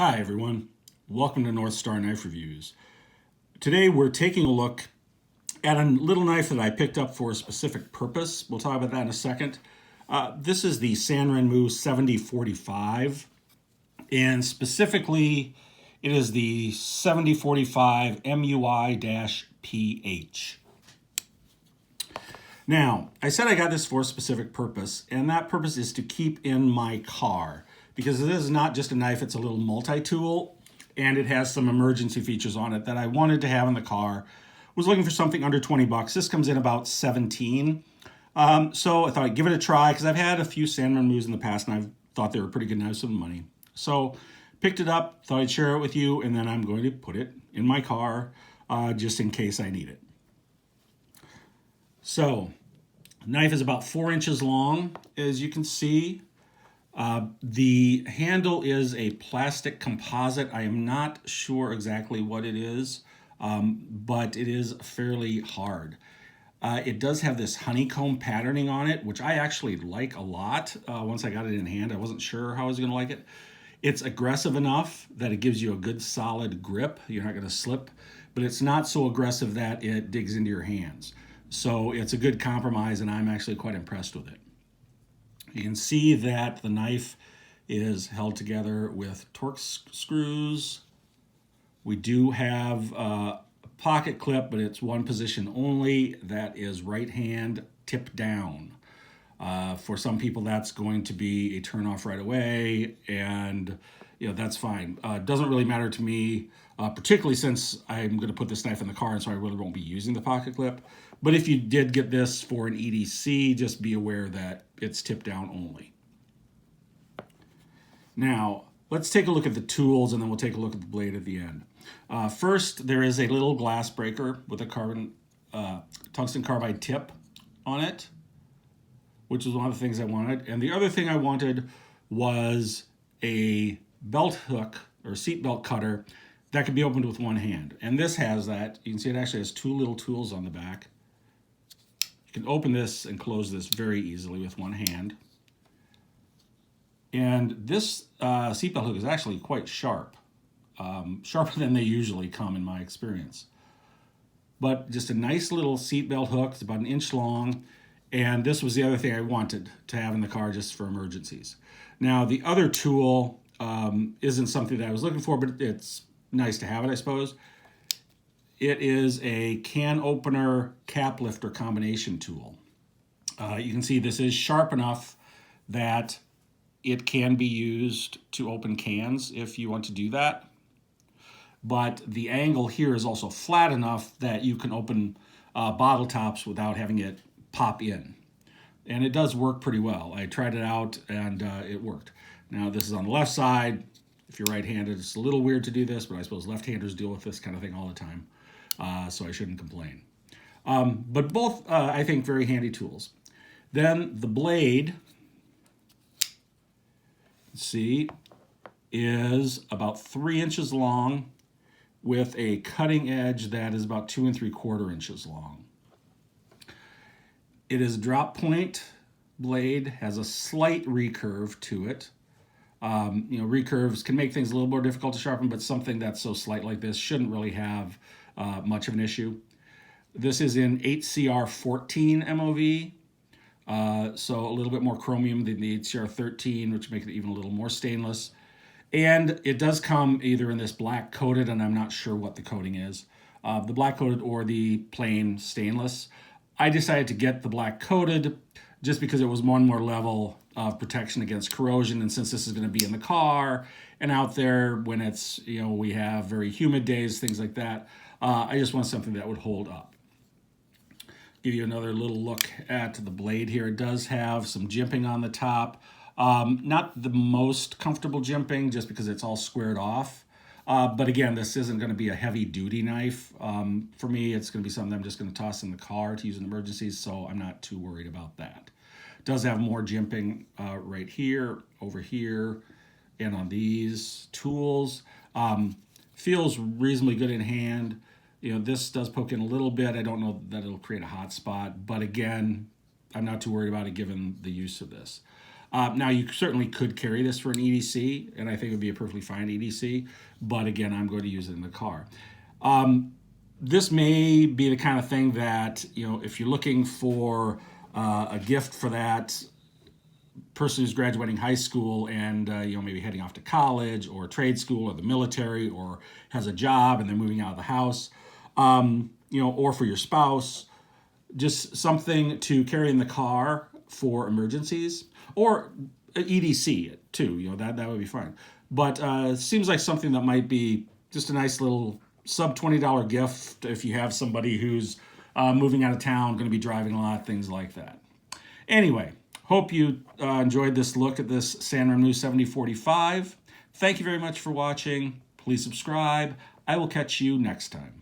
Hi everyone, welcome to North Star Knife Reviews. Today we're taking a look at a little knife that I picked up for a specific purpose. We'll talk about that in a second. This is the Sanrenmu 7045, and specifically it is the 7045 MUI-PH. Now, I said I got this for a specific purpose, and that purpose is to keep in my car, because this is not just a knife, it's a little multi-tool, and it has some emergency features on it that I wanted to have in the car. Was looking for something under 20 bucks. This comes in about 17. So I thought I'd give it a try, because I've had a few Sanrenmus in the past, and I've thought they were pretty good knives for the money. So picked it up, thought I'd share it with you, and then I'm going to put it in my car just in case I need it. So, knife is about 4 inches long, as you can see. The handle is a plastic composite. I am not sure exactly what it is, but it is fairly hard. It does have this honeycomb patterning on it, which I actually like a lot. Once I got it in hand, I wasn't sure how I was going to like it. It's aggressive enough that it gives you a good solid grip. You're not going to slip, but it's not so aggressive that it digs into your hands. So it's a good compromise, and I'm actually quite impressed with it. You can see that the knife is held together with Torx screws. We do have a pocket clip, but it's one position only. That is right hand tip down. For some people, that's going to be a turn off right away, and that's fine. Doesn't really matter to me, particularly since I'm going to put this knife in the car, and so I really won't be using the pocket clip. But if you did get this for an EDC, just be aware that it's tip down only. Now, let's take a look at the tools, and then we'll take a look at the blade at the end. First, there is a little glass breaker with a tungsten carbide tip on it, which is one of the things I wanted. And the other thing I wanted was a belt hook or seat belt cutter that could be opened with one hand. And this has that. You can see it actually has two little tools on the back. You can open this and close this very easily with one hand. And this seatbelt hook is actually quite sharp, sharper than they usually come in my experience. But just a nice little seatbelt hook. It's about an inch long. And this was the other thing I wanted to have in the car just for emergencies. Now, the other tool isn't something that I was looking for, but it's nice to have it, I suppose. It is a can opener cap lifter combination tool. You can see this is sharp enough that it can be used to open cans if you want to do that. But the angle here is also flat enough that you can open bottle tops without having it pop in. And it does work pretty well. I tried it out and it worked. Now this is on the left side. If you're right-handed, it's a little weird to do this, but I suppose left-handers deal with this kind of thing all the time. So I shouldn't complain. But both, I think, very handy tools. Then the blade, see, is about 3 inches long with a cutting edge that is about 2 3/4 inches long. It is a drop point blade, has a slight recurve to it. Recurves can make things a little more difficult to sharpen, but something that's so slight like this shouldn't really have much of an issue. This is in 8CR14 MOV, so a little bit more chromium than the 8CR13, which makes it even a little more stainless. And it does come either in this black coated, and I'm not sure what the coating is, the black coated or the plain stainless. I decided to get the black coated just because it was one more level of protection against corrosion. And since this is going to be in the car and out there when it's, we have very humid days, things like that, I just want something that would hold up. Give you another little look at the blade here. It does have some jimping on the top. Not the most comfortable jimping just because it's all squared off. But again, this isn't going to be a heavy duty knife. For me, it's going to be something I'm just going to toss in the car to use in emergencies, so I'm not too worried about that. It does have more jimping right here, over here, and on these tools. Feels reasonably good in hand. This does poke in a little bit. I don't know that it'll create a hot spot, but again, I'm not too worried about it given the use of this. Now, you certainly could carry this for an EDC, and I think it would be a perfectly fine EDC, but again, I'm going to use it in the car. This may be the kind of thing that, if you're looking for a gift for that person who's graduating high school and maybe heading off to college or trade school or the military or has a job and they're moving out of the house, or for your spouse, just something to carry in the car for emergencies, or EDC too. That would be fine. But it seems like something that might be just a nice little sub $20 gift if you have somebody who's moving out of town, going to be driving a lot, things like that. Anyway, hope you enjoyed this look at this Sanrenmu 7045. Thank you very much for watching. Please subscribe. I will catch you next time.